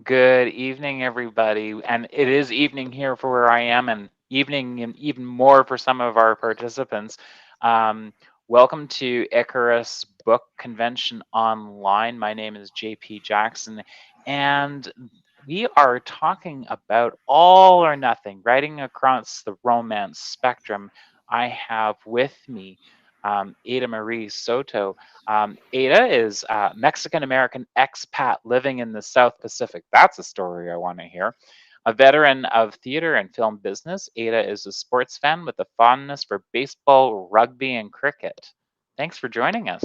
Good evening, everybody. And it is evening here for where I am, and evening and even more for some of our participants. Um, Welcome to Icarus Book Convention Online. My name is JP Jackson, and we are talking about all or nothing, writing across the romance spectrum. I have with me Ada Marie Soto. Ada is a Mexican-American expat living in the South Pacific. That's a story I want to hear. A veteran of theater and film business, Ada is a sports fan with a fondness for baseball, rugby, and cricket. Thanks for joining us.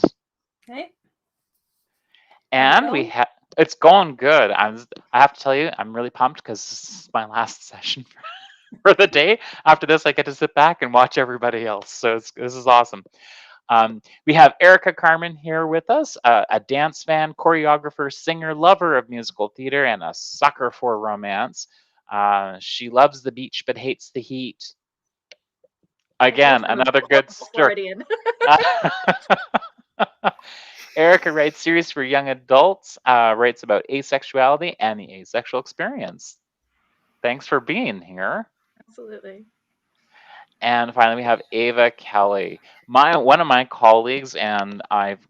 Hey, how's it And we going? have it's going good. I have to tell you, I'm really pumped because this is my last session for the day. After this, I get to sit back and watch everybody else. So this is awesome. We have Erica Carmen here with us, a dance fan, choreographer, singer, lover of musical theater, and a sucker for romance. She loves the beach but hates the heat. And Again, I'm a another good story. Floridian. Erica writes series for young adults, writes about asexuality and the asexual experience. Thanks for being here. Absolutely. And finally, we have Ava Kelly, one of my colleagues, and I've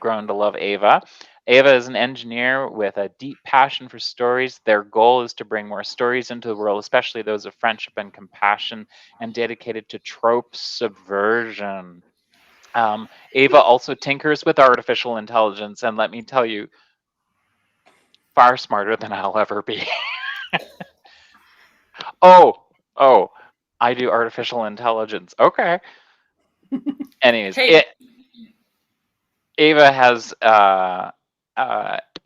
grown to love Ava. Ava is an engineer with a deep passion for stories. Their goal is to bring more stories into the world, especially those of friendship and compassion, and dedicated to trope subversion. Ava also tinkers with artificial intelligence, and let me tell you, far smarter than I'll ever be. oh, oh, I do artificial intelligence. Okay. Anyways, Hey, Ava has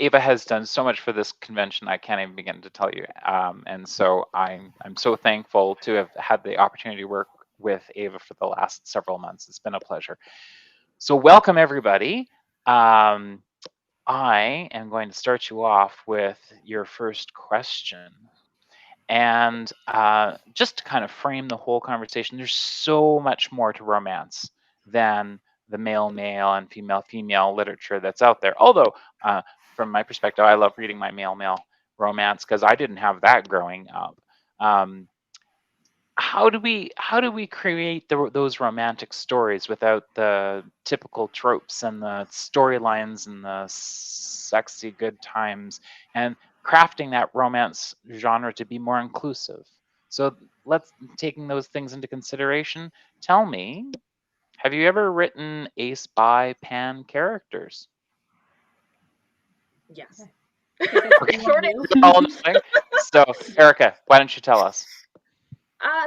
Ava has done so much for this convention. I can't even begin to tell you. And so I'm so thankful to have had the opportunity to work with Ava for the last several months. It's been a pleasure. So welcome everybody. I am going to start you off with your first question. And just to kind of frame the whole conversation, there's so much more to romance than the male and female literature that's out there. Although, from my perspective, I love reading my male romance because I didn't have that growing up. Um, how do we create those romantic stories without the typical tropes and the storylines and the sexy good times, and crafting that romance genre to be more inclusive? So let's taking those things into consideration. Tell me, have you ever written ace by pan characters? Yes. I guess that's what Okay. you want Short to We're all knowing. So Erica, why don't you tell us?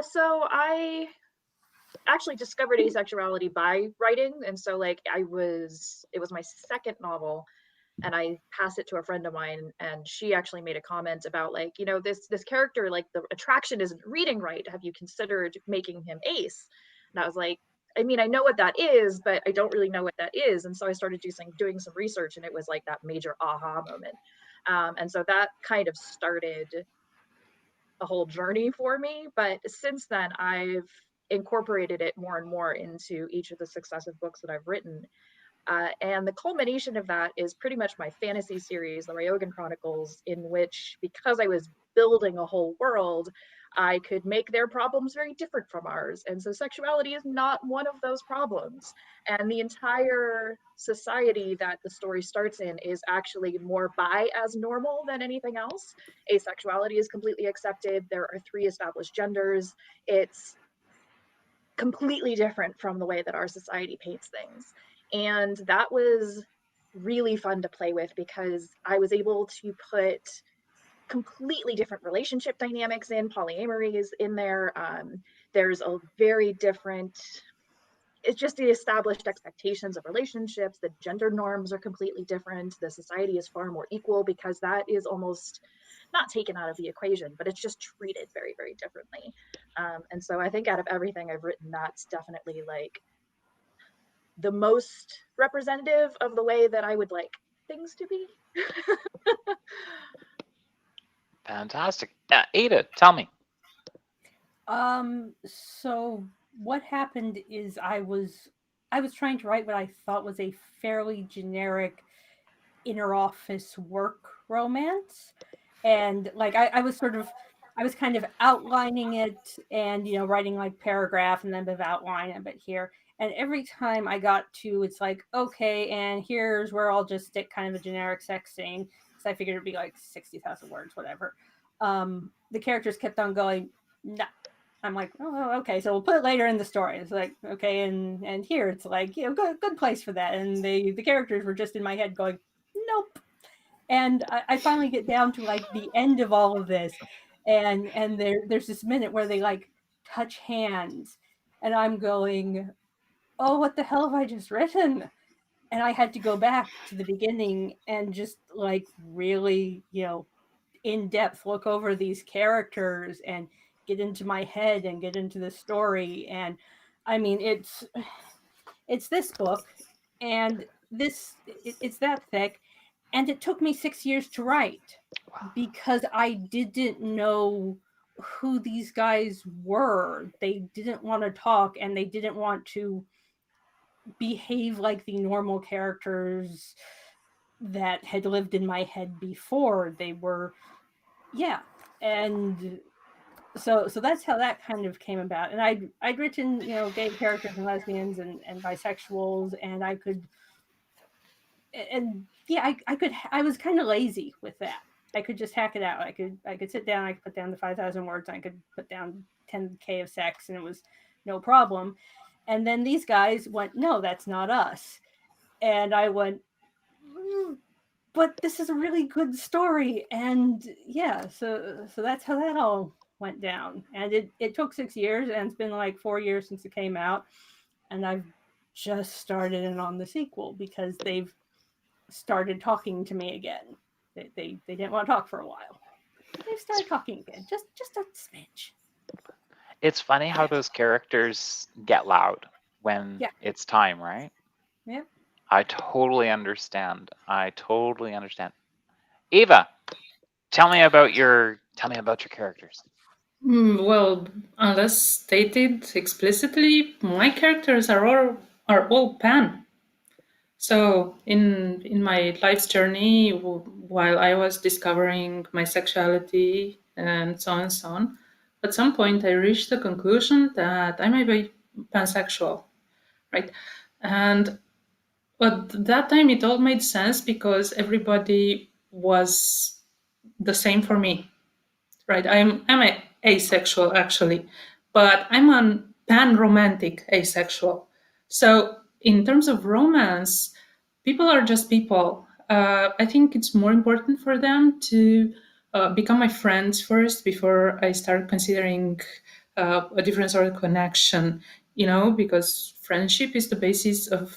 So I actually discovered asexuality by writing, and so like it was my second novel, and I passed it to a friend of mine, and she actually made a comment about like, this character, like the attraction isn't reading right. Have you considered making him ace? And I was like, I mean, I know what that is, but I don't really know what that is. And so I started doing some research, and it was like that major aha moment. And so that kind of started a whole journey for me. But since then, I've incorporated it more and more into each of the successive books that I've written. And the culmination of that is pretty much my fantasy series, the Ryogan Chronicles, in which, because I was building a whole world, I could make their problems very different from ours. And so sexuality is not one of those problems. And the entire society that the story starts in is actually more bi as normal than anything else. Asexuality is completely accepted. There are three established genders. It's completely different from the way that our society paints things. And that was really fun to play with because I was able to put completely different relationship dynamics in. Polyamory is in there. There's a very different, it's just the established expectations of relationships. The gender norms are completely different. The society is far more equal because that is almost not taken out of the equation, but it's just treated very, very differently. And so I think out of everything I've written, that's definitely like the most representative of the way that I would like things to be. Fantastic. Ada, tell me. So what happened is I was trying to write what I thought was a fairly generic inner office work romance. And like I was kind of outlining it and writing like paragraph and then a bit of outline and a bit here. And every time I got to, it's like, okay, and here's where I'll just stick kind of a generic sex scene because I figured it'd be like 60,000 words, whatever. The characters kept on going, no. I'm like, oh, okay, so we'll put it later in the story. It's like, okay, and here it's like, good place for that. And the characters were just in my head going, nope. And I finally get down to like the end of all of this, and there's this minute where they like touch hands, and I'm going, oh, what the hell have I just written? And I had to go back to the beginning and just like really, in depth look over these characters and get into my head and get into the story. And I mean, it's this book, and it's that thick, and it took me 6 years to write because I didn't know who these guys were. They didn't want to talk, and they didn't want to behave like the normal characters that had lived in my head before. They were, yeah. And so that's how that kind of came about. And I'd written, gay characters and lesbians and bisexuals, and I could, and yeah, I was kind of lazy with that. I could just hack it out. I could sit down, I could put down the 5,000 words, I could put down 10K of sex, and it was no problem. And then these guys went, no, that's not us. And I went, but this is a really good story. And yeah, so that's how that all went down. And it took 6 years, and it's been like 4 years since it came out. And I've just started in on the sequel because they've started talking to me again. They didn't want to talk for a while. They've started talking again, just a smidge. It's funny how those characters get loud when it's time, right? Yeah. I totally understand. Eva, tell me about your characters. Well, unless stated explicitly, my characters are all pan. So in my life's journey, while I was discovering my sexuality and so on and so on, at some point I reached the conclusion that I might be pansexual, right? And at that time it all made sense because everybody was the same for me, right? I'm a asexual actually, but I'm a pan-romantic asexual. So in terms of romance, people are just people. I think it's more important for them to become my friends first before I start considering a different sort of connection, because friendship is the basis of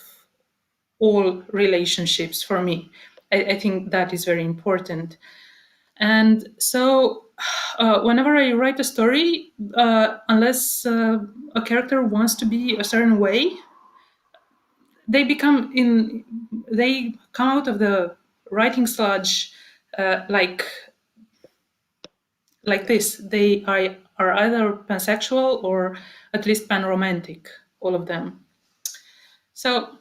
all relationships for me. I think that is very important. And so whenever I write a story, unless a character wants to be a certain way, they come out of the writing sludge like this. They are either pansexual or at least panromantic, all of them. So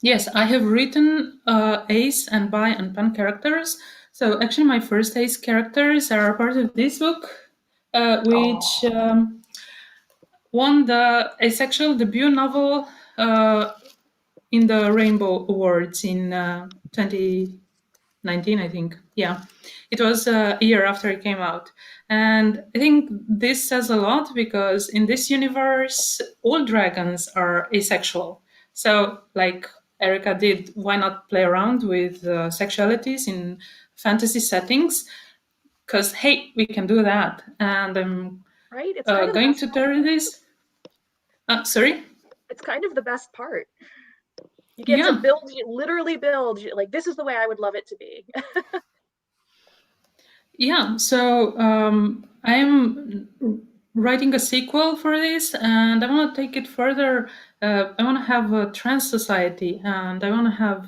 yes, I have written ace and bi and pan characters. So actually my first ace characters are part of this book, which won the asexual debut novel in the Rainbow Awards in 2019, I think. Yeah, it was a year after it came out. And I think this says a lot because in this universe, all dragons are asexual. So, like Erica did, why not play around with sexualities in fantasy settings? Because, hey, we can do that. And I'm right? It's kind of going to turn this. Sorry? It's kind of the best part. You get to build, literally build, like, this is the way I would love it to be. Yeah, so I'm writing a sequel for this, and I want to take it further. I want to have a trans society, and I want to have,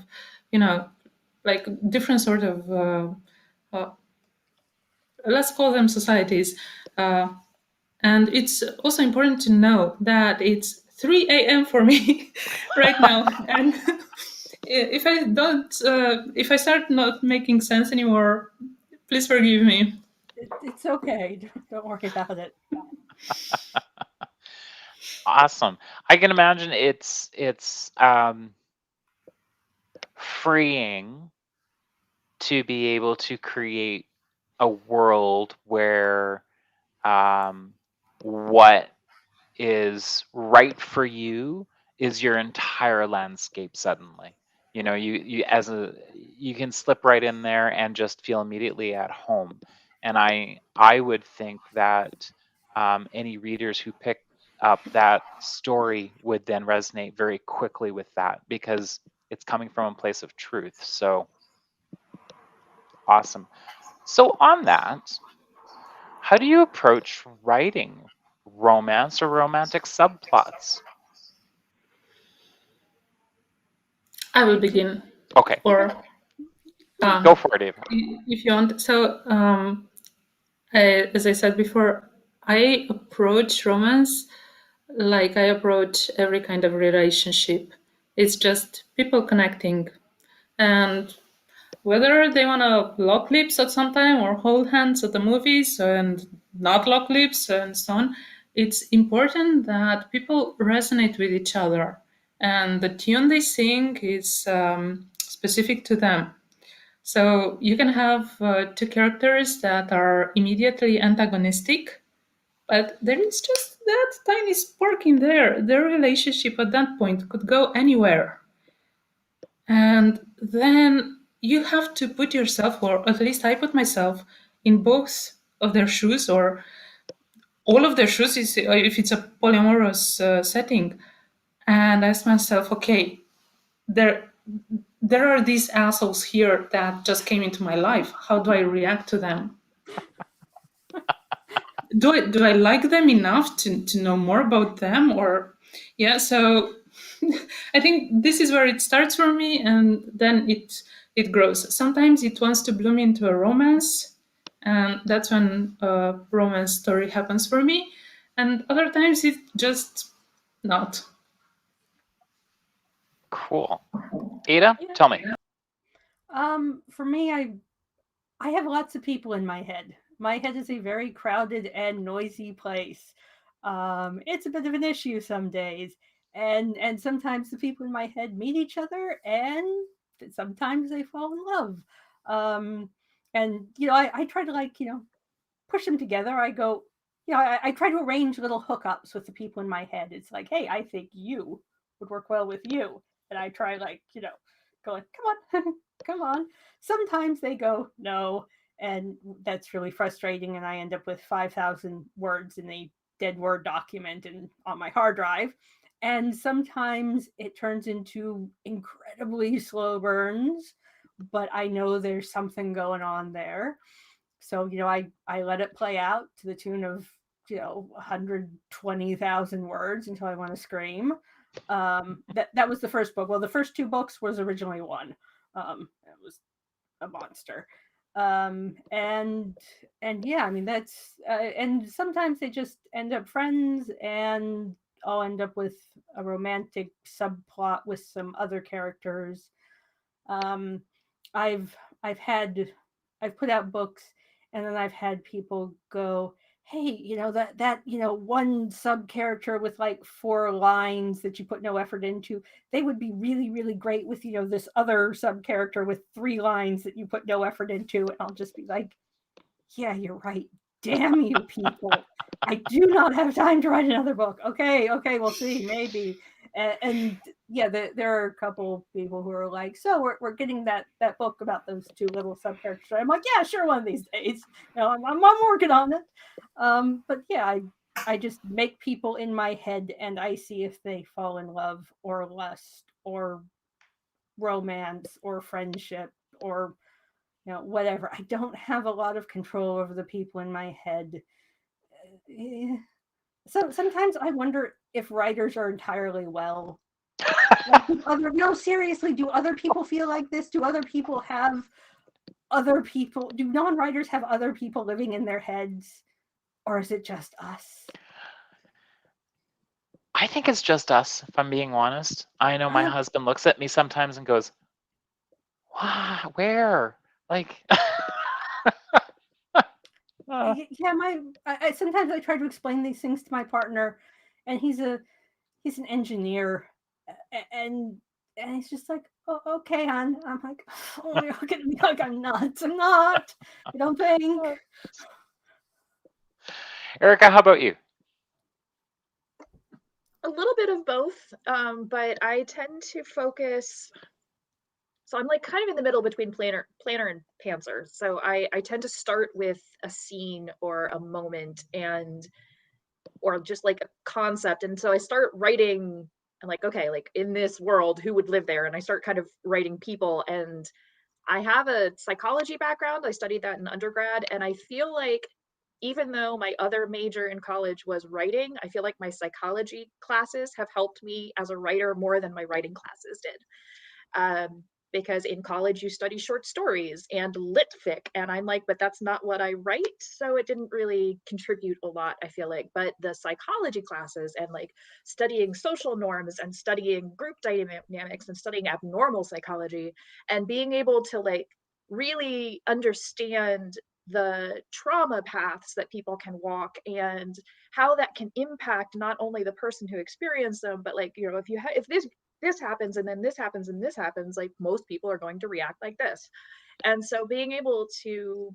like different sort of, let's call them societies. And it's also important to know that it's 3 a.m. for me right now. And if I start not making sense anymore, Please forgive me. It's okay. Don't worry about it. Awesome. I can imagine it's freeing to be able to create a world where what is right for you is your entire landscape suddenly. You can slip right in there and just feel immediately at home. And I would think that any readers who pick up that story would then resonate very quickly with that because it's coming from a place of truth. So awesome. So on that, how do you approach writing romance or romantic subplots? I will begin. Okay, Or go for it, Ava. if you want. So, as I said before, I approach romance like I approach every kind of relationship. It's just people connecting. And whether they want to lock lips at some time or hold hands at the movies and not lock lips and so on, it's important that people resonate with each other. And the tune they sing is specific to them. So you can have two characters that are immediately antagonistic, but there is just that tiny spark in there. Their relationship at that point could go anywhere. And then you have to put yourself, or at least I put myself, in both of their shoes, or all of their shoes, if it's a polyamorous setting, and ask myself, okay, there there are these assholes here that just came into my life. How do I react to them? Do I like them enough to know more about them? Or yeah, so I think this is where it starts for me, and then it grows. Sometimes it wants to bloom into a romance, and that's when a romance story happens for me. And other times it just not. Cool. Ada, Yeah. tell me. For me, I have lots of people in my head. My head is a very crowded and noisy place. It's a bit of an issue some days, and sometimes the people in my head meet each other, and sometimes they fall in love. Um, and I try to push them together. I go, I try to arrange little hookups with the people in my head. It's like, hey, I think you would work well with you, and I try going, come on, come on. Sometimes they go no, and that's really frustrating, and I end up with 5,000 words in a dead word document and on my hard drive. And sometimes it turns into incredibly slow burns, but I know there's something going on there. So, I let it play out to the tune of, 120,000 words until I want to scream. That was the first book. Well, the first two books was originally one. It was a monster. And yeah, I mean that's and sometimes they just end up friends, and I'll end up with a romantic subplot with some other characters. um i've i've had I've put out books, and then I've had people go, hey, that one sub character with like 4 lines that you put no effort into, they would be really really great with this other sub character with 3 lines that you put no effort into. And I'll just be like, yeah, you're right. Damn you people. I do not have time to write another book. Okay, we'll see, maybe. And yeah, there are a couple people who are like, so we're getting that book about those two little sub characters. I'm like, yeah, sure, one of these days. I'm working on it. But yeah, I just make people in my head, and I see if they fall in love or lust or romance or friendship or whatever. I don't have a lot of control over the people in my head. Eh, So sometimes I wonder if writers are entirely well. Like, no, seriously, do other people feel like this? Do other people have other people? Do non-writers have other people living in their heads, or is it just us? I think it's just us, if I'm being honest. I know my husband looks at me sometimes and goes, wow, where? Like, yeah, I sometimes I try to explain these things to my partner, and he's an engineer, and he's just like, oh, okay, hon. I'm like, oh, you're looking at me like I'm nuts. I'm not. I don't think. Erica, how about you? A little bit of both, but I tend to focus. So I'm like kind of in the middle between planner and pantser. So I tend to start with a scene or a moment and or just like a concept. And so I start writing and like, okay, like in this world, who would live there? And I start kind of writing people. And I have a psychology background. I studied that in undergrad. And I feel like even though my other major in college was writing, I feel like my psychology classes have helped me as a writer more than my writing classes did. um, because in college you study short stories and lit fic, and I'm like, but that's not what I write, so it didn't really contribute a lot, I feel like. But the psychology classes and like studying social norms and studying group dynamics and studying abnormal psychology and being able to like really understand the trauma paths that people can walk and how that can impact not only the person who experienced them, but like, you know, if this happens and then this happens and this happens, like most people are going to react like this. And so being able to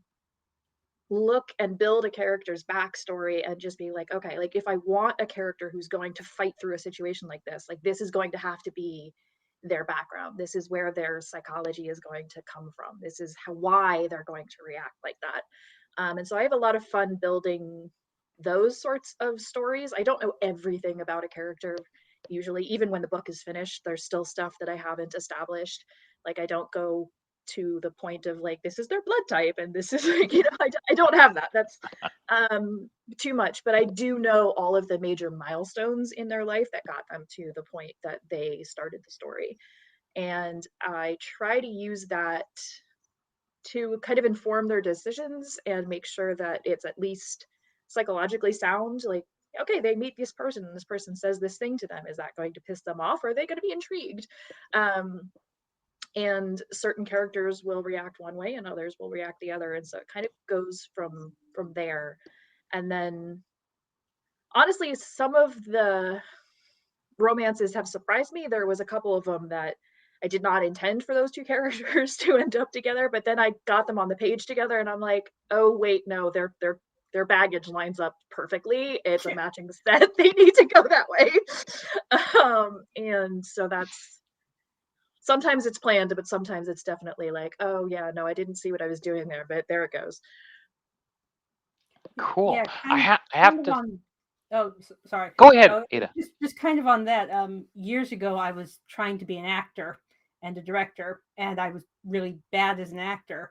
look and build a character's backstory and just be like, okay, like if I want a character who's going to fight through a situation like this is going to have to be their background. This is where their psychology is going to come from. This is why they're going to react like that. And so I have a lot of fun building those sorts of stories. I don't know everything about a character. Usually, even when the book is finished, there's still stuff that I haven't established. Like I don't go to the point of like, this is their blood type and this is like, you know, I don't have that. That's too much. But I do know all of the major milestones in their life that got them to the point that they started the story. And I try to use that to kind of inform their decisions and make sure that it's at least psychologically sound. Like, okay, they meet this person and this person says this thing to them. Is that going to piss them off? Or are they going to be intrigued? And certain characters will react one way and others will react the other. And so it kind of goes from there. And then honestly, some of the romances have surprised me. There was a couple of them that I did not intend for those two characters to end up together, but then I got them on the page together and I'm like, oh wait, no, their baggage lines up perfectly. It's a matching set. They need to go that way. And so that's sometimes it's planned, but sometimes it's definitely like, oh yeah, no, I didn't see what I was doing there, but there it goes. Cool. Yeah, I have kind of to on. Oh, sorry. go ahead, Oh, Ada. just kind of on that. Years ago, I was trying to be an actor and a director, and I was really bad as an actor.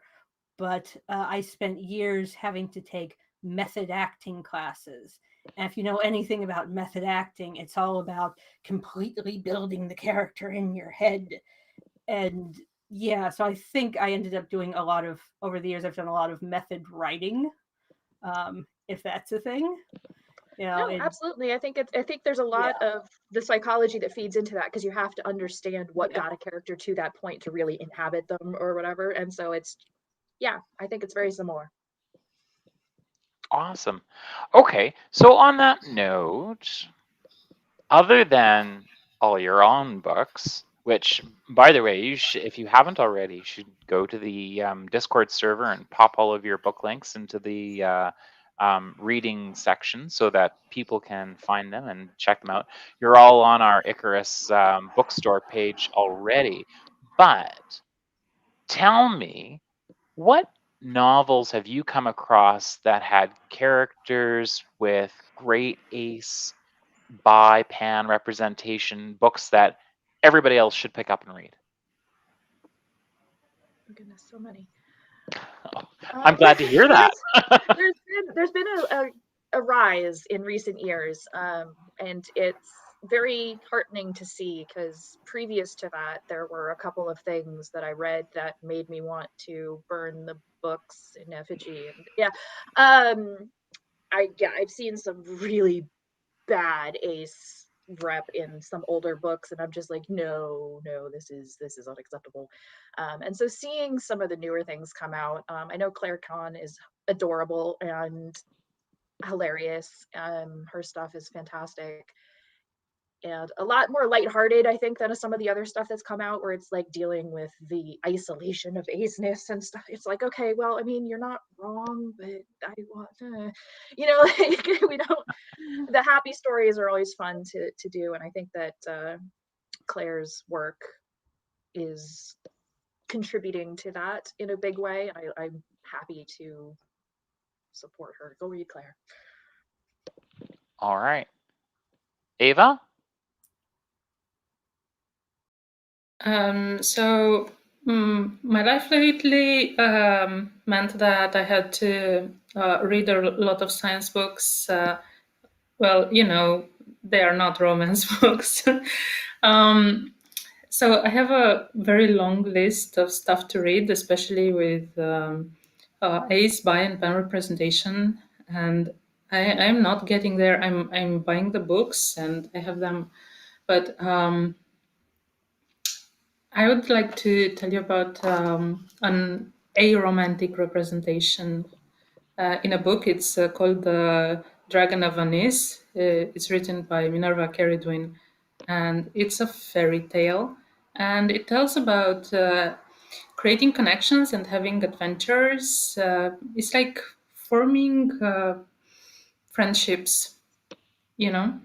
But I spent years having to take method acting classes. And if you know anything about method acting, it's all about completely building the character in your head. And yeah, so I think I ended up doing a lot of, over the years, I've done a lot of method writing, if that's a thing. You know, No, it, absolutely. I think there's a yeah, lot of the psychology that feeds into that because you have to understand what yeah. got a character to that point to really inhabit them or whatever. And so it's yeah, I think it's very similar. Awesome. Okay, so on that note, other than all your own books, which, by the way, if you haven't already, you should go to the Discord server and pop all of your book links into the reading section so that people can find them and check them out. You're all on our Icarus bookstore page already, but tell me, what novels have you come across that had characters with great ace bi pan representation, books that everybody else should pick up and read? Oh goodness, so many. I'm glad to hear that. There's been a rise in recent years, and it's very heartening to see because previous to that, there were a couple of things that I read that made me want to burn the books in effigy. And yeah, I've seen some really bad ace rep in some older books, and I'm just like, no, this is unacceptable. And so seeing some of the newer things come out, I know Claire Kahn is adorable and hilarious. Her stuff is fantastic and a lot more lighthearted, I think, than some of the other stuff that's come out, where it's like dealing with the isolation of aceness and stuff. It's like, okay, well, I mean, you're not wrong, but I want, like we don't. The happy stories are always fun to do, and I think that Claire's work is contributing to that in a big way, and I'm happy to support her. Go read Claire. All right. Ava? My life lately meant that I had to read a lot of science books. Well, they are not romance books. So I have a very long list of stuff to read, especially with ace, buy, and pen representation. And I'm not getting there. I'm buying the books and I have them, but I would like to tell you about an aromantic representation in a book. It's called The Dragon of Anis. It's written by Minerva Carridwin, and it's a fairy tale. And it tells about creating connections and having adventures. It's like forming friendships, you know?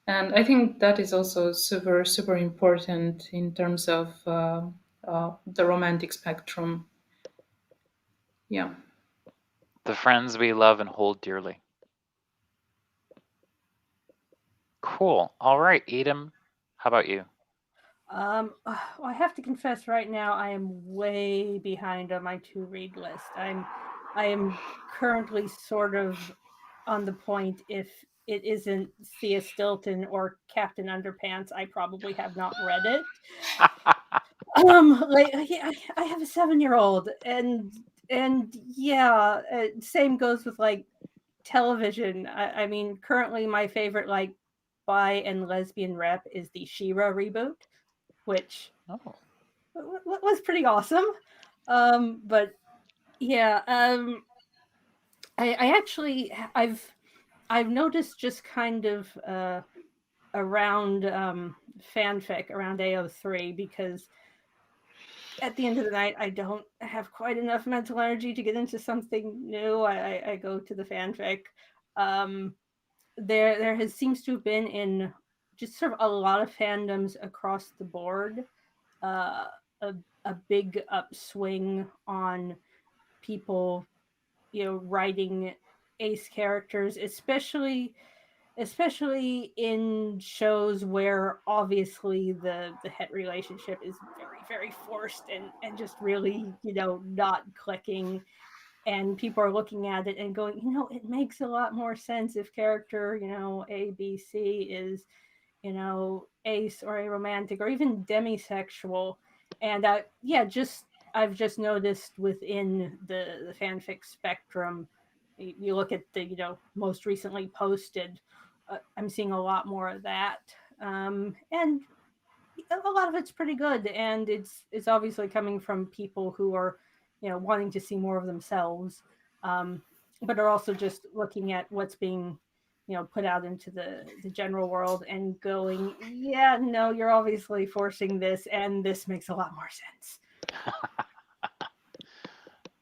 And I think that is also super, super important in terms of the romantic spectrum. Yeah. The friends we love and hold dearly. Cool. All right, Edom, how about you? I have to confess right now I am way behind on my to read list. I am currently sort of on the point, if it isn't Thea Stilton or Captain Underpants, I probably have not read it. Like yeah, I have a 7-year-old, and yeah, same goes with like television. I mean, currently my favorite like bi and lesbian rep is the She-Ra reboot, which Oh, was pretty awesome. But yeah, I actually I've noticed just kind of around fanfic around AO3, because at the end of the night I don't have quite enough mental energy to get into something new. I go to the fanfic. Um, there has seems to have been in just sort of a lot of fandoms across the board uh, a a big upswing on people, writing ace characters, especially in shows where obviously the het relationship is very, very forced and just really, not clicking, and people are looking at it and going, it makes a lot more sense if character, A, B, C is, ace or aromantic or even demisexual. And yeah, I've just noticed within the fanfic spectrum, you look at the, most recently posted, I'm seeing a lot more of that. And a lot of it's pretty good, and it's obviously coming from people who are, wanting to see more of themselves, but are also just looking at what's being, put out into the general world and going, yeah, no, you're obviously forcing this, and this makes a lot more sense.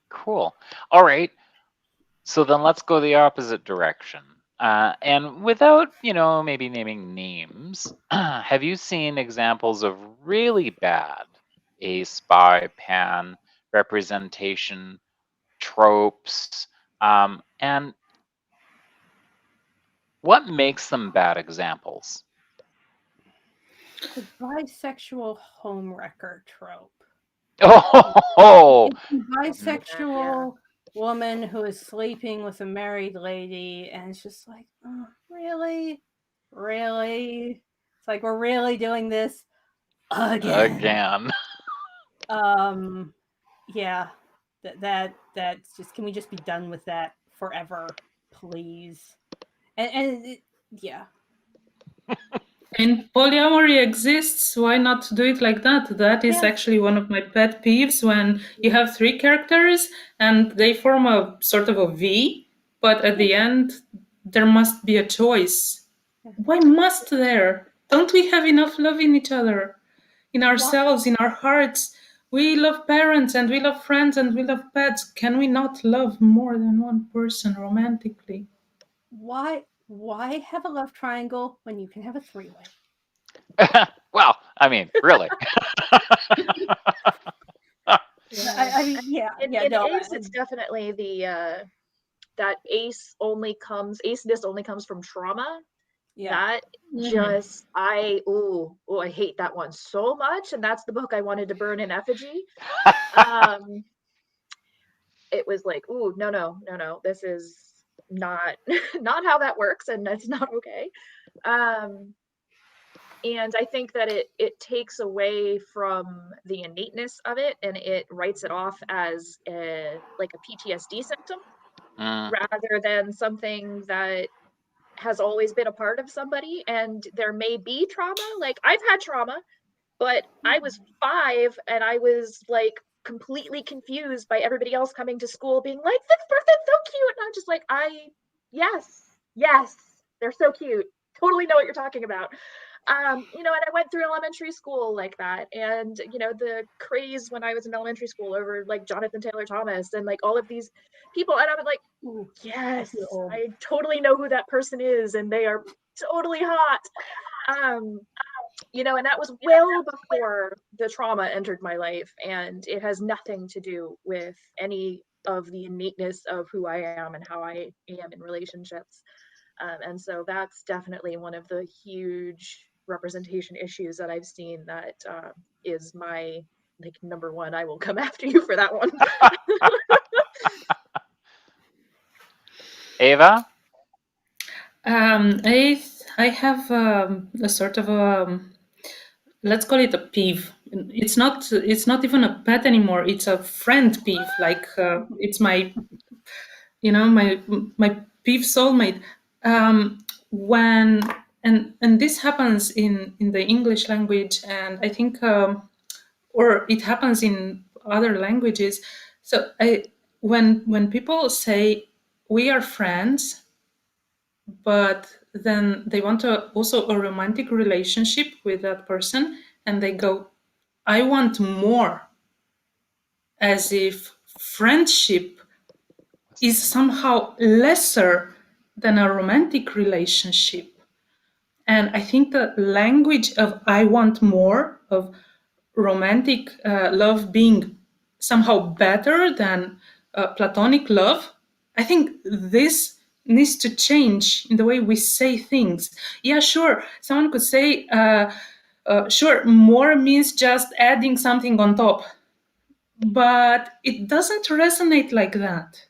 cool. All right. So then let's go the opposite direction. And without, maybe naming names, have you seen examples of really bad ace, bi, pan representation, tropes, and what makes them bad examples? The bisexual homewrecker trope. Oh, It's a Yeah. bisexual woman who is sleeping with a married lady, and it's just like, oh, really? Really? It's like, we're really doing this again. again. Um, yeah, that's just, can we just be done with that forever, please? And yeah. And polyamory exists. Why not do it like that? That is actually one of my pet peeves when you have three characters and they form a sort of a V, but at the end, there must be a choice. Why must there? Don't we have enough love in each other, in ourselves, in our hearts? We love parents and we love friends and we love pets. Can we not love more than one person romantically? Why have a love triangle when you can have a three-way? Well, I mean, really. Yeah. I mean, In no, Ace, it's definitely the that aceness only comes from trauma. That just I hate that one so much, and that's the book I wanted to burn in effigy. It was like, ooh, no, this is not not how that works, and that's not okay. And I think that it takes away from the innateness of it, and it writes it off as like a PTSD symptom Mm. rather than something that has always been a part of somebody. And there may be trauma, like I've had trauma, but I was 5 and I was like completely confused by everybody else coming to school being like, this person's so cute, and I'm just like, yes, they're so cute, totally know what you're talking about. And I went through elementary school like that, and the craze when I was in elementary school over like Jonathan Taylor Thomas and like all of these people, and I was like, yes, I totally know who that person is, and they are totally hot. And that was well before the trauma entered my life, and it has nothing to do with any of the innateness of who I am and how I am in relationships. And so that's definitely one of the huge representation issues that I've seen that is my like number one. I will come after you for that one. Ava? I have a sort of a, let's call it a peeve. It's not even a pet anymore. It's a friend peeve. Like it's my my peeve soulmate. When and this happens in the English language, and I think or it happens in other languages. So when people say we are friends, but then they want also a romantic relationship with that person, and they go, I want more, as if friendship is somehow lesser than a romantic relationship. And I think the language of I want more, of romantic love being somehow better than platonic love, I think this needs to change in the way we say things. Yeah, sure, someone could say, sure, more means just adding something on top, but it doesn't resonate like that.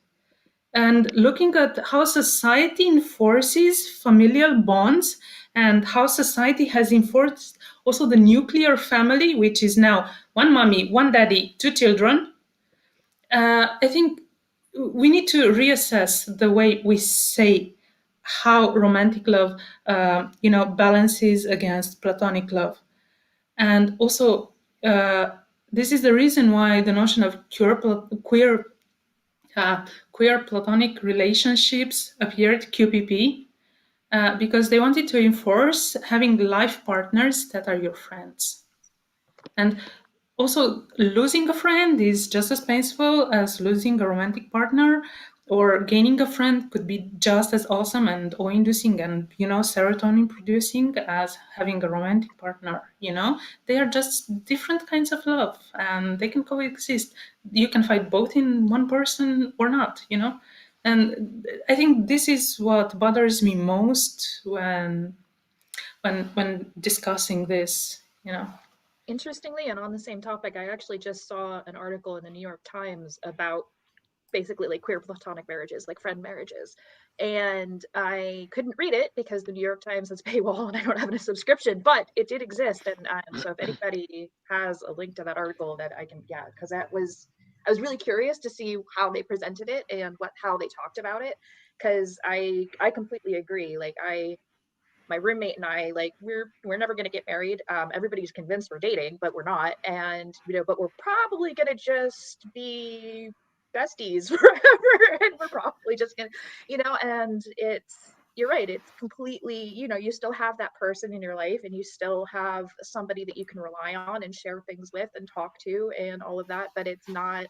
And looking at how society enforces familial bonds and how society has enforced also the nuclear family, which is now one mommy, one daddy, two children, I think we need to reassess the way we say how romantic love, balances against platonic love. And also, this is the reason why the notion of queer platonic relationships appeared QPP, because they wanted to enforce having life partners that are your friends. And also, losing a friend is just as painful as losing a romantic partner, or gaining a friend could be just as awesome and awe-inducing and serotonin producing as having a romantic partner. They are just different kinds of love, and they can coexist. You can find both in one person or not. And I think this is what bothers me most when discussing this. Interestingly, and on the same topic, I actually just saw an article in the New York Times about basically like queer platonic marriages, like friend marriages. And I couldn't read it because the New York Times has paywall and I don't have a subscription, but it did exist. And so if anybody has a link to that article that I can, because I was really curious to see how they presented it and how they talked about it. Cause I completely agree. Like my roommate and I, like, we're never going to get married. Everybody's convinced we're dating, but we're not. And, but we're probably going to just be besties forever. And we're probably just going to, and you're right. It's completely, you still have that person in your life, and you still have somebody that you can rely on and share things with and talk to and all of that. But it's not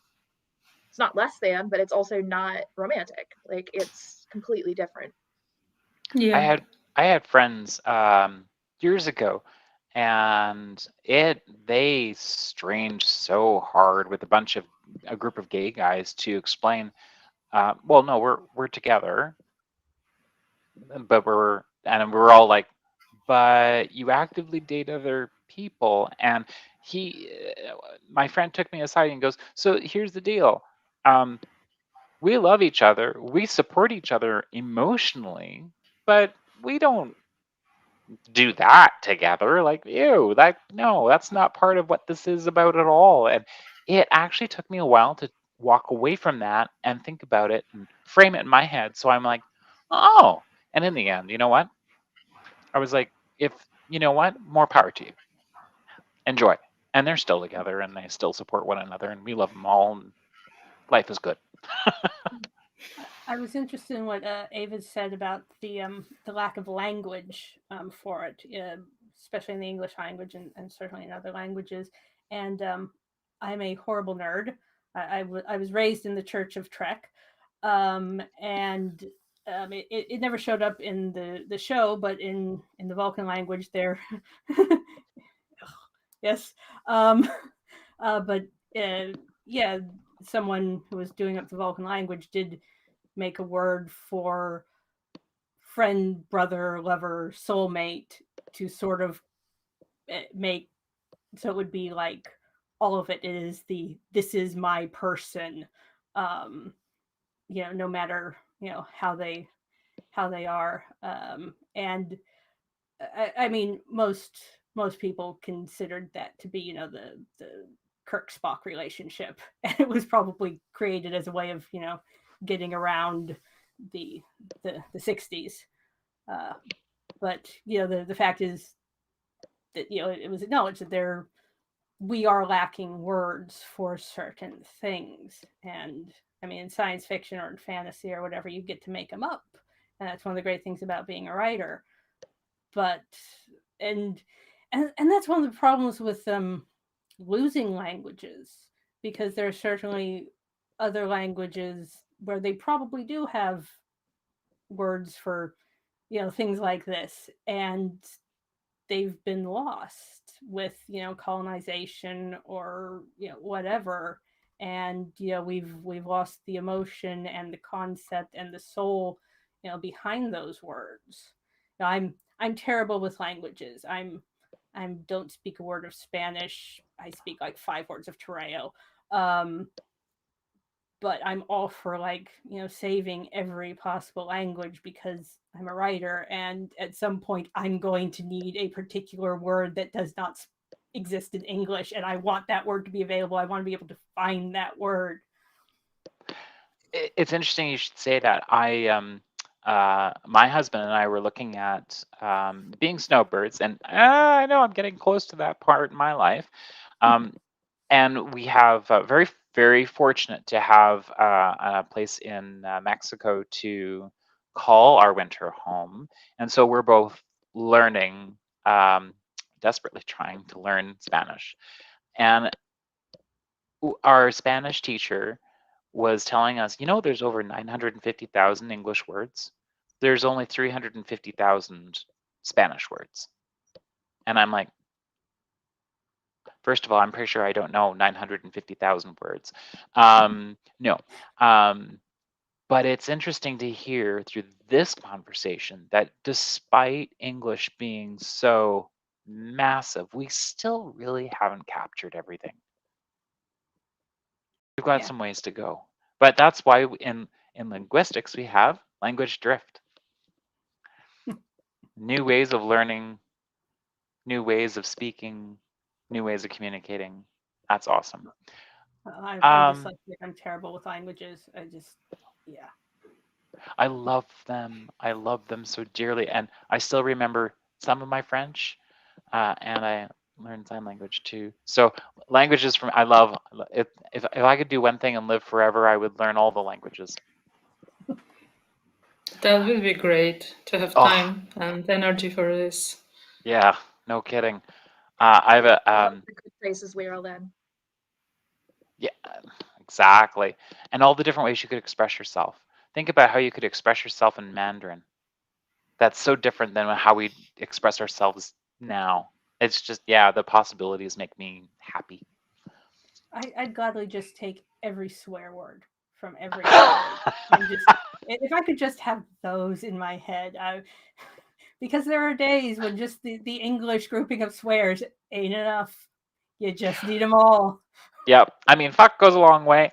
less than, but it's also not romantic. Like, it's completely different. I Yeah. had friends years ago, and they strained so hard with a group of gay guys to explain. Well, no, we're together, but we're all like, but you actively date other people. And he, my friend, took me aside and goes, so here's the deal. Um, we love each other, we support each other emotionally, but we don't do that together. Like, ew, no, that's not part of what this is about at all. And it actually took me a while to walk away from that and think about it and frame it in my head. So I'm like, oh, and in the end, you know what? I was like, if you know what, more power to you. Enjoy. And they're still together and they still support one another and we love them all and life is good. I was interested in what Ava said about the lack of language for it, especially in the English language and certainly in other languages. And I'm a horrible nerd. I was raised in the Church of Trek, and it never showed up in the show, but in the Vulcan language, there, yes, um, but uh, yeah, someone who was doing up the Vulcan language did make a word for friend, brother, lover, soulmate to sort of make so it would be like all of it is this is my person, um, no matter how they are, and I mean most people considered that to be the Kirk Spock relationship, and it was probably created as a way of getting around the the 60s. Uh, but the fact is that it was acknowledged that we are lacking words for certain things, and I mean in science fiction or in fantasy or whatever you get to make them up, and that's one of the great things about being a writer. But and and that's one of the problems with losing languages, because there are certainly other languages where they probably do have words for things like this, and they've been lost with colonization or whatever, and we've lost the emotion and the concept and the soul behind those words. I'm terrible with languages. I don't speak a word of Spanish. I speak like 5 words of Terreo. um but I'm all for like saving every possible language because I'm a writer, and at some point I'm going to need a particular word that does not exist in English, and I want that word to be available. I want to be able to find that word. It's interesting you should say that. My husband and I were looking at being snowbirds, and I know I'm getting close to that part in my life. Um, and we have very, very fortunate to have a place in Mexico to call our winter home. And so we're both learning, um, desperately trying to learn Spanish. And our Spanish teacher was telling us, there's over 950,000 English words. There's only 350,000 Spanish words. And I'm like, first of all, I'm pretty sure I don't know 950,000 words. No. But it's interesting to hear through this conversation that despite English being so massive, we still really haven't captured everything. We've got Yeah. some ways to go. But that's why in linguistics we have language drift. New ways of learning, new ways of speaking, new ways of communicating. That's awesome. I'm just Um, like I'm terrible with languages. I just, yeah. I love them. I love them so dearly, and I still remember some of my French, and I learned sign language too. So languages from I love. If I could do one thing and live forever, I would learn all the languages. That would be great to have Oh time and energy for this. yeah, no kidding. I have a Love the good places we are in. yeah, exactly, and all the different ways you could express yourself. Think about how you could express yourself in Mandarin. That's so different than how we express ourselves now. It's just, yeah, the possibilities make me happy. I'd gladly just take every swear word from every language and just if I could just have those in my head. Because there are days when just the English grouping of swears ain't enough. You just need them all. Yep. I mean, fuck goes a long way,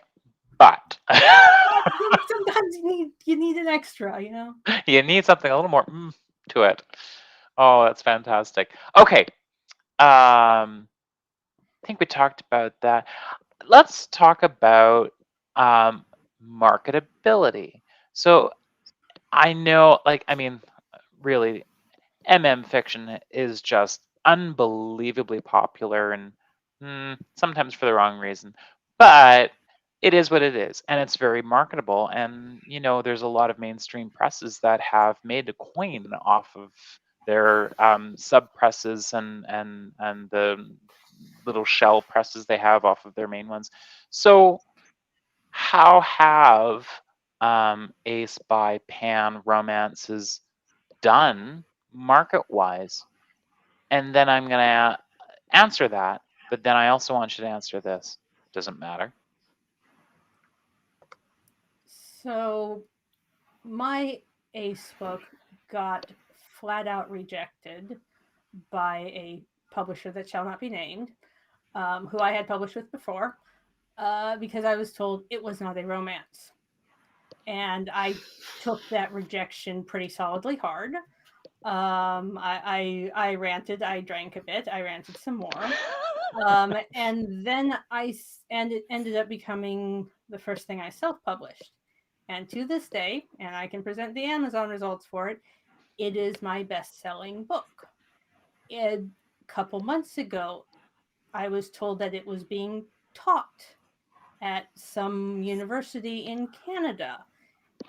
but But sometimes you need an extra, you know. you need something a little more to it. Oh, that's fantastic. Okay. I think we talked about that. Let's talk about um, marketability. So I know, like, I mean, really, fiction is just unbelievably popular and sometimes for the wrong reason. But it is what it is, and it's very marketable. And there's a lot of mainstream presses that have made a coin off of their sub presses and the little shell presses they have off of their main ones. So how have Ace by Pan romances done market wise? And then I'm going to answer that, but then I also want you to answer this. Doesn't matter. So my Ace book got flat out rejected by a publisher that shall not be named, who I had published with before, because I was told it was not a romance. And I took that rejection pretty solidly hard. I ranted, I drank a bit, I ranted some more. And then and it ended up becoming the first thing I self-published. And to this day, and I can present the Amazon results for it, it is my best-selling book. A couple months ago, I was told that it was being taught at some university in Canada.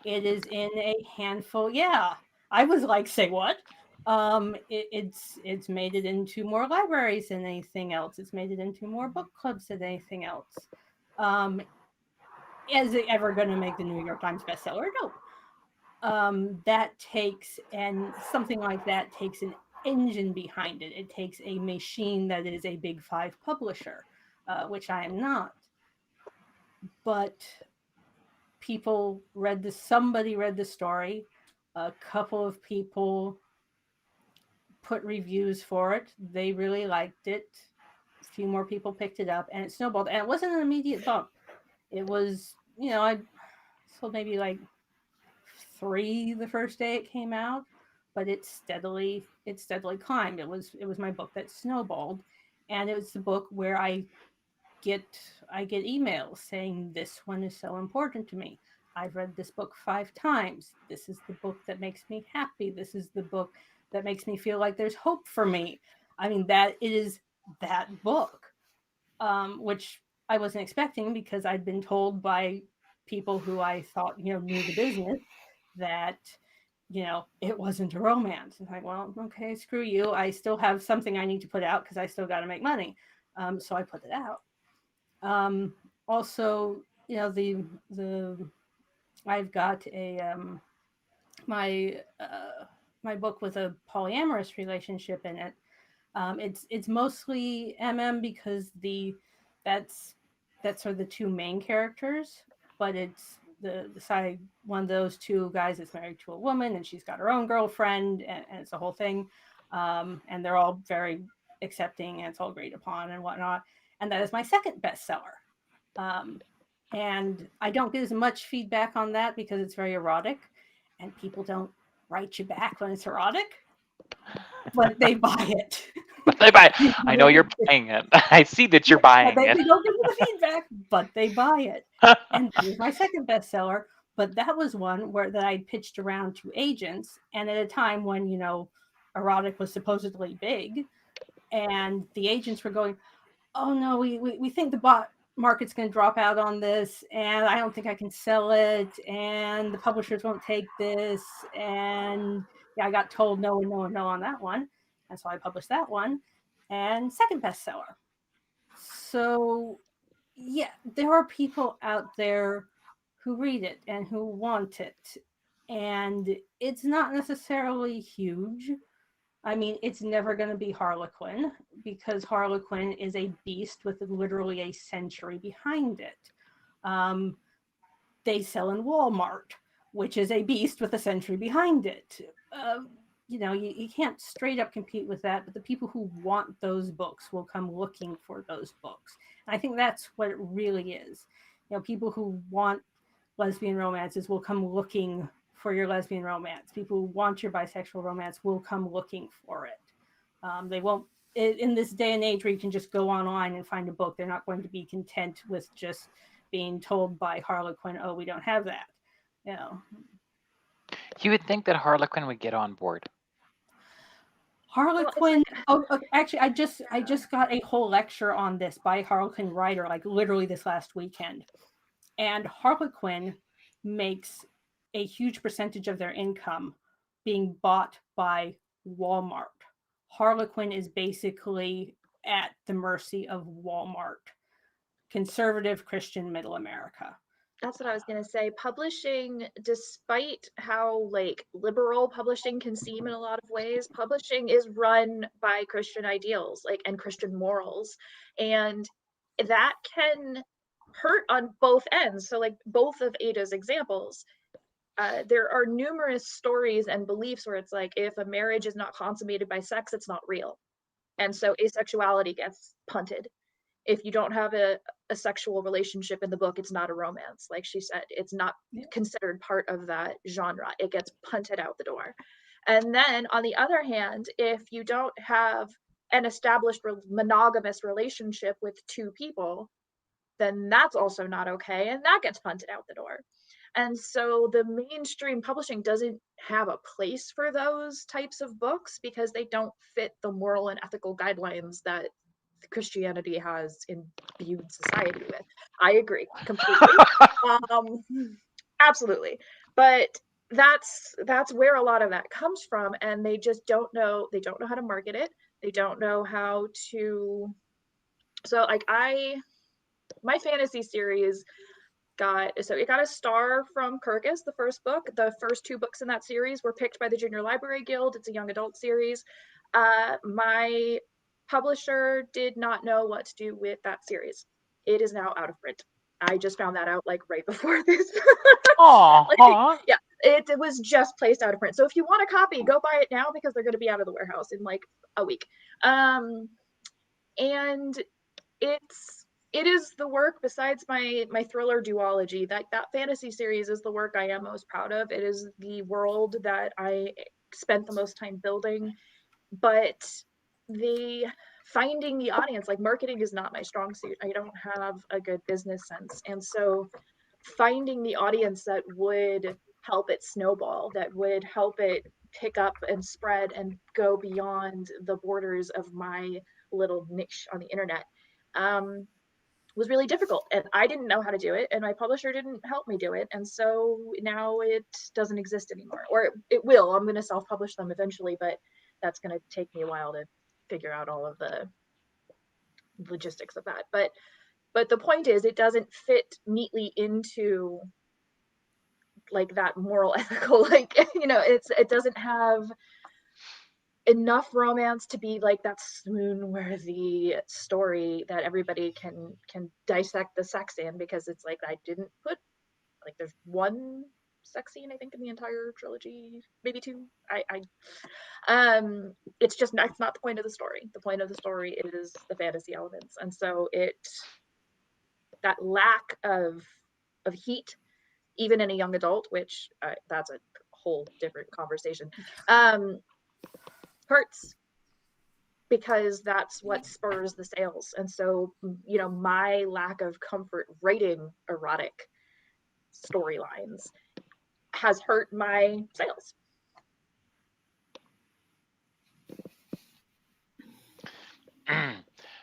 It is in a handful. Yeah, I was like, say what? It's made it into more libraries than anything else. It's made it into more book clubs than anything else. Um, is it ever going to make the New York Times bestseller? No. That takes and something like that takes an engine behind it. It takes a machine that is a big five publisher, which I am not. But somebody read the story, a couple of people put reviews for it, they really liked it, a few more people picked it up, and it snowballed. And it wasn't an immediate bump. It was, I sold maybe like 3 the first day it came out, but it steadily climbed. It was my book that snowballed, and it was the book where get get emails saying this one is so important to me. I've read this book 5 times. This is the book that makes me happy. This is the book that makes me feel like there's hope for me. I mean, that it is that book, which I wasn't expecting because I'd been told by people who I thought knew the business that it wasn't a romance. And I'm like, well, okay, screw you. I still have something I need to put out because I still got to make money. So I put it out. Also, the I've got a my my book with a polyamorous relationship in it. It's mostly because that's that's sort of the two main characters, but it's the side one of those two guys is married to a woman and she's got her own girlfriend and it's a whole thing, and they're all very accepting and it's all agreed upon and whatnot. And that is my second bestseller. Um, and I don't get as much feedback on that because it's very erotic, and people don't write you back when it's erotic, but they buy it. But they buy. I know you're buying it. I see that you're Yeah, buying they it. don't give me the feedback, but they buy it. And that is my second bestseller. But that was one that I pitched around to agents, and at a time when, erotic was supposedly big, and the agents were going, oh no, we think the bot market's going to drop out on this, and I don't think I can sell it, and the publishers won't take this, and yeah, I got told no and no and no on that one, and so I published that one, and second bestseller. So yeah, there are people out there who read it and who want it, and it's not necessarily huge. I mean, it's never going to be Harlequin, because Harlequin is a beast with literally a century behind it. They sell in Walmart, which is a beast with a century behind it. You can't straight up compete with that, but the people who want those books will come looking for those books. And I think that's what it really is. People who want lesbian romances will come looking for your lesbian romance. People who want your bisexual romance will come looking for it. They won't, in this day and age where you can just go online and find a book, they're not going to be content with just being told by Harlequin, oh, we don't have that. You would think that Harlequin would get on board. Harlequin. Actually, I just got a whole lecture on this by a Harlequin writer, like literally this last weekend. And Harlequin makes a huge percentage of their income being bought by Walmart. Harlequin is basically at the mercy of Walmart, conservative Christian middle America. That's what I was going to say. Publishing, despite how liberal publishing can seem in a lot of ways, publishing is run by Christian ideals, and Christian morals. And that can hurt on both ends. So both of Ada's examples, there are numerous stories and beliefs where it's if a marriage is not consummated by sex, it's not real. And so asexuality gets punted. If you don't have a sexual relationship in the book, it's not a romance. Like she said, it's not considered part of that genre. It gets punted out the door. And then on the other hand, if you don't have an established monogamous relationship with two people, then that's also not okay. And that gets punted out the door. And so the mainstream publishing doesn't have a place for those types of books because they don't fit the moral and ethical guidelines that Christianity has imbued society with. I agree completely. Absolutely. But that's where a lot of that comes from, and they just don't know how to market it. They don't know how to. So my fantasy series got a star from Kirkus, the first book. The first two books in that series were picked by the Junior Library Guild. It's a young adult series. My publisher did not know what to do with that series. It is now out of print. I just found that out right before this. Yeah, it was just placed out of print. So if you want a copy, go buy it now because they're going to be out of the warehouse in a week. And it is the work, besides my thriller duology, that fantasy series is the work I am most proud of. It is the world that I spent the most time building. But finding the audience, marketing is not my strong suit. I don't have a good business sense. And so finding the audience that would help it snowball, that would help it pick up and spread and go beyond the borders of my little niche on the internet was really difficult. And I didn't know how to do it, and my publisher didn't help me do it. And so now it doesn't exist anymore, or it will. I'm going to self-publish them eventually, but that's going to take me a while to figure out all of the logistics of that. But the point is, it doesn't fit neatly into that moral ethical, it doesn't have enough romance to be that swoon-worthy story that everybody can dissect the sex in, because it's I didn't put there's one sex scene I think in the entire trilogy, maybe two. It's just that's not the point of the story. The point of the story is the fantasy elements, and so that lack of heat, even in a young adult, which that's a whole different conversation, hurts, because that's what spurs the sales. And so my lack of comfort writing erotic storylines has hurt my sales.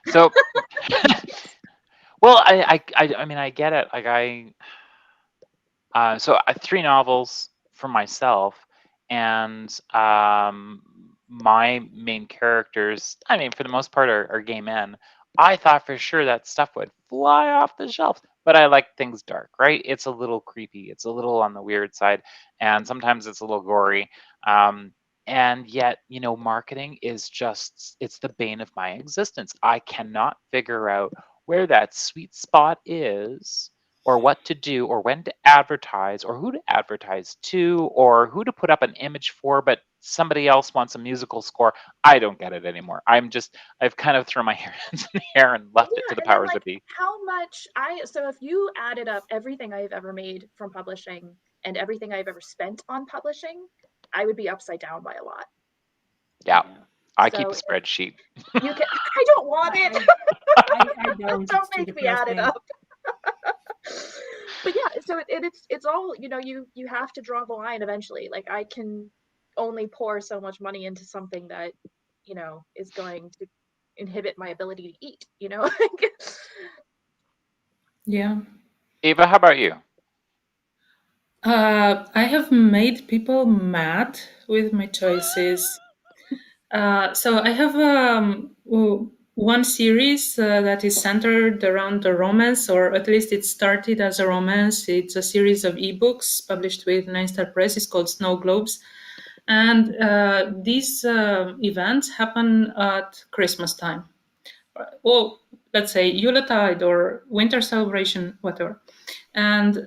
So, well, I mean, I get it. Like so 3 novels for myself, and my main characters, I mean, for the most part, are gay men. I thought for sure that stuff would fly off the shelves, but I like things dark, right? It's a little creepy, it's a little on the weird side, and sometimes it's a little gory. Um, and yet, marketing is just, it's the bane of my existence. I cannot figure out where that sweet spot is, or what to do, or when to advertise, or who to advertise to, or who to put up an image for, but somebody else wants a musical score. I don't get it anymore. I've kind of thrown my hands in the air and left it to Yeah, the and then powers like that be. how much so if you added up everything I've ever made from publishing and everything I've ever spent on publishing, I would be upside down by a lot. Yeah, I keep So a spreadsheet. you can, I don't want it. I don't. Don't It's too make me add it depressing. up. But yeah, so it's all, you have to draw the line eventually. Like I can only pour so much money into something that, is going to inhibit my ability to eat, Yeah. Eva, how about you? I have made people mad with my choices. So I have one series that is centered around the romance, or at least it started as a romance. It's a series of ebooks published with Nine Star Press. It's called Snow Globes. And these events happen at Christmas time. Well, let's say Yuletide or winter celebration, whatever. And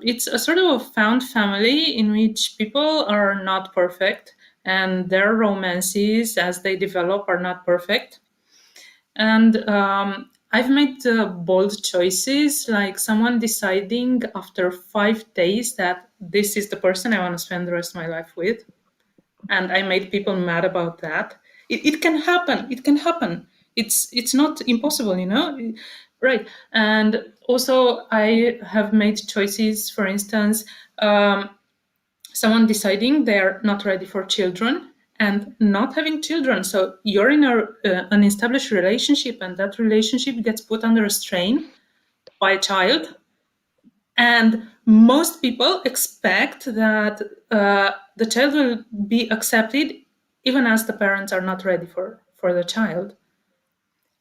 it's a sort of found family in which people are not perfect, and their romances as they develop are not perfect. And I've made bold choices, like someone deciding after 5 days that this is the person I want to spend the rest of my life with. And I made people mad about that. It can happen. It can happen. It's not impossible, right? And also, I have made choices. For instance, someone deciding they're not ready for children and not having children. So you're in an established relationship, and that relationship gets put under a strain by a child, and most people expect that the child will be accepted even as the parents are not ready for the child.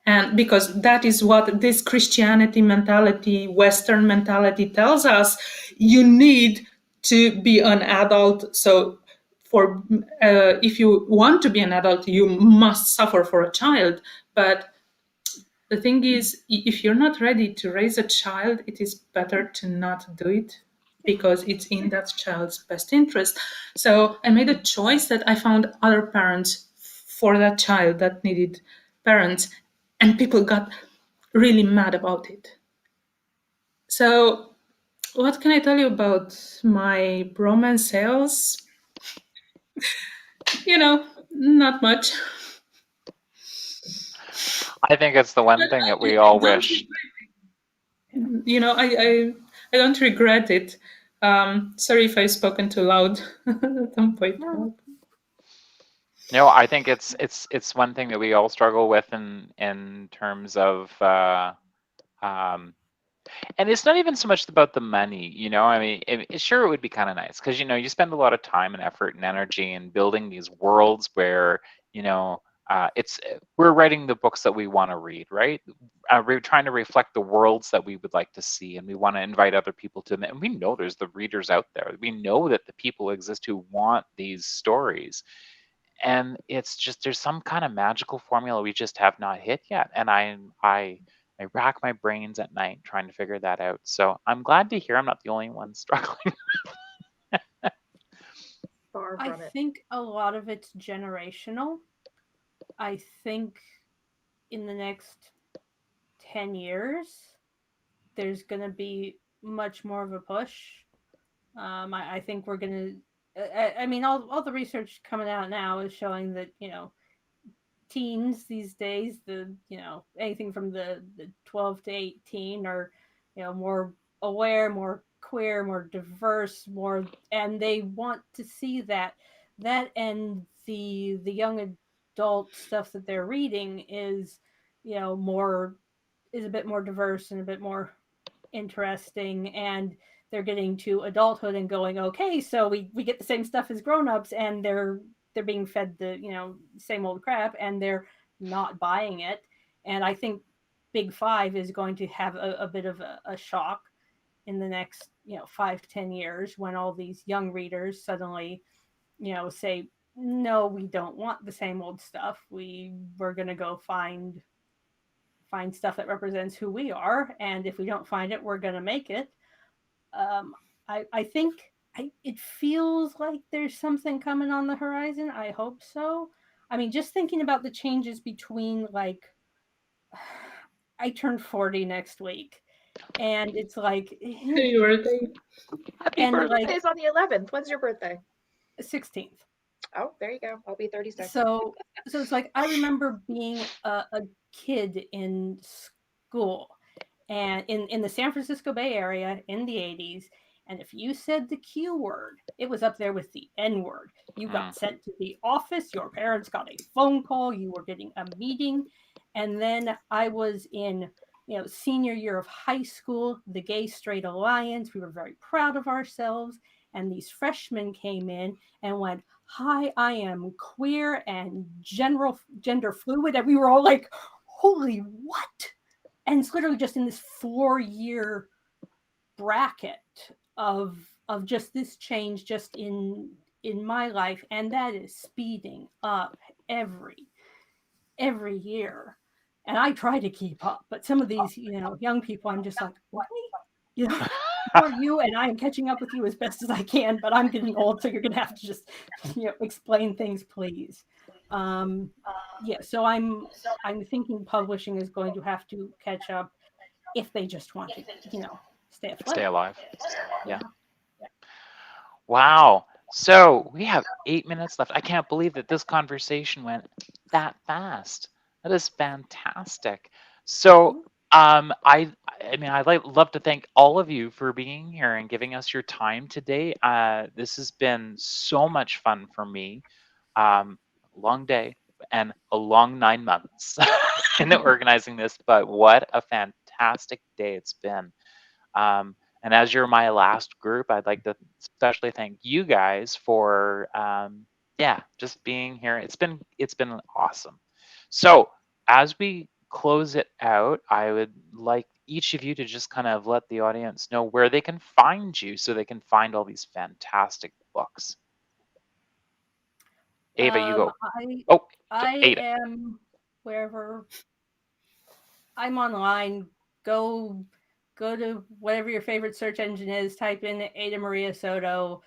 And because that is what this Christianity mentality, Western mentality tells us, you need to be an adult. So for if you want to be an adult, you must suffer for a child. But the thing is, if you're not ready to raise a child, it is better to not do it, because it's in that child's best interest. So I made a choice that I found other parents for that child that needed parents, and people got really mad about it. So what can I tell you about my romance sales? Not much. I think it's the one thing that we all wish. I don't regret it. Sorry if I've spoken too loud at some point. No, I think it's one thing that we all struggle with in terms of um, and it's not even so much about the money, I mean, sure, it would be kind of nice because, you spend a lot of time and effort and energy in building these worlds where, we're writing the books that we want to read, right? We're trying to reflect the worlds that we would like to see, and we want to invite other people to them. And we know there's the readers out there. We know that the people exist who want these stories. And it's just, there's some kind of magical formula we just have not hit yet. And I rack my brains at night trying to figure that out. So I'm glad to hear I'm not the only one struggling. Far I from it. think a lot of it's generational. I think in the next 10 years, there's going to be much more of a push. I think we're going to, I mean, all the research coming out now is showing that, teens these days, anything from the 12 to 18 are, more aware, more queer, more diverse, more, and they want to see that and the young adult stuff that they're reading is, more, is a bit more diverse and a bit more interesting, and they're getting to adulthood and going, okay, so we get the same stuff as grown-ups, and they're being fed the, same old crap, and they're not buying it. And I think Big Five is going to have a bit of a shock in the next 5 to 10 years, when all these young readers suddenly say, no, we don't want the same old stuff, we're going to go find stuff that represents who we are, and if we don't find it, we're going to make it. I think it feels like there's something coming on the horizon. I hope so. I mean, just thinking about the changes between, like, I turned 40 next week, and it's like, Happy birthday. Happy and birthday. like It's on the 11th. When's your birthday? 16th. Oh, there you go. I'll be 36. So it's like, I remember being a kid in school, and in the San Francisco Bay Area in the 80s, and if you said the Q word, it was up there with the N word. You got sent to the office, your parents got a phone call, you were getting a meeting. And then I was in, senior year of high school, the Gay Straight Alliance. We were very proud of ourselves, and these freshmen came in and went, hi, I am queer and gender fluid, and we were all like, holy what? And it's literally just in this 4-year bracket of just this change just in my life, and that is speeding up every year. And I try to keep up, but some of these young people, I'm just like, really? Who are you? And I am catching up with you as best as I can, but I'm getting old, so you're gonna have to just explain things, please. So I'm thinking publishing is going to have to catch up if they just want to stay afloat. Stay alive. Yeah. Wow. So we have 8 minutes left. I can't believe that this conversation went that fast. That is fantastic. So I mean, I'd love to thank all of you for being here and giving us your time today. This has been so much fun for me. Long day and a long 9 months in organizing this, but what a fantastic day it's been. And as you're my last group, I'd like to especially thank you guys for just being here. It's been awesome. So as we close it out, I would like each of you to just kind of let the audience know where they can find you, so they can find all these fantastic books. Ava, you go. I Ada. am wherever I'm online. Go to whatever your favorite search engine is. Type in Ada Maria Soto.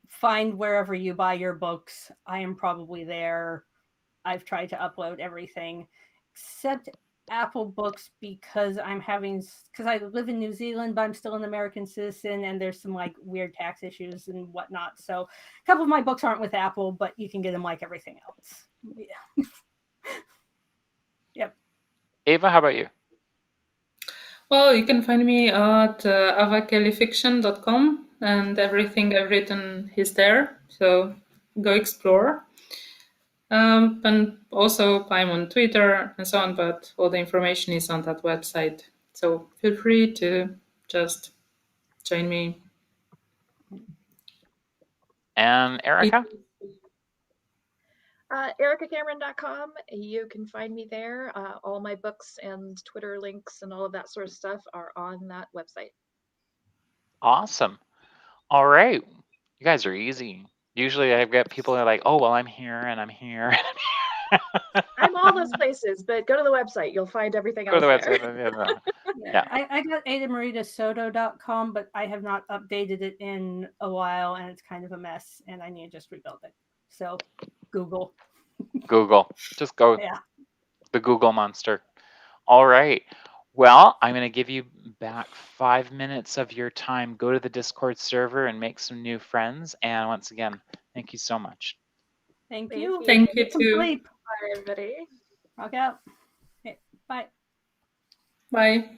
Find wherever you buy your books. I am probably there. I've tried to upload everything except Apple Books, because I live in New Zealand, but I'm still an American citizen, and there's some like weird tax issues and whatnot. So a couple of my books aren't with Apple, but you can get them like everything else. Yeah. Yep. Ava, how about you? Well, you can find me at avakellyfiction.com, and everything I've written is there. So go explore. And also I'm on Twitter and so on, but all the information is on that website. So feel free to just join me. And Erica? EricaCameron.com. You can find me there. All my books and Twitter links and all of that sort of stuff are on that website. Awesome. All right. You guys are easy. Usually I've got people that are like, oh, well, I'm here and I'm here. I'm all those places, but go to the website. You'll find everything else Go to the there. website. Yeah. I got adamaritasoto.com, but I have not updated it in a while, and it's kind of a mess, and I need to just rebuild it. So Google. Just go. Yeah. The Google monster. All right. Well, I'm going to give you back 5 minutes of your time. Go to the Discord server and make some new friends. And once again, thank you so much. Thank you. Thank you Get some too. sleep. Bye, everybody. Rock out. Okay, bye. Bye.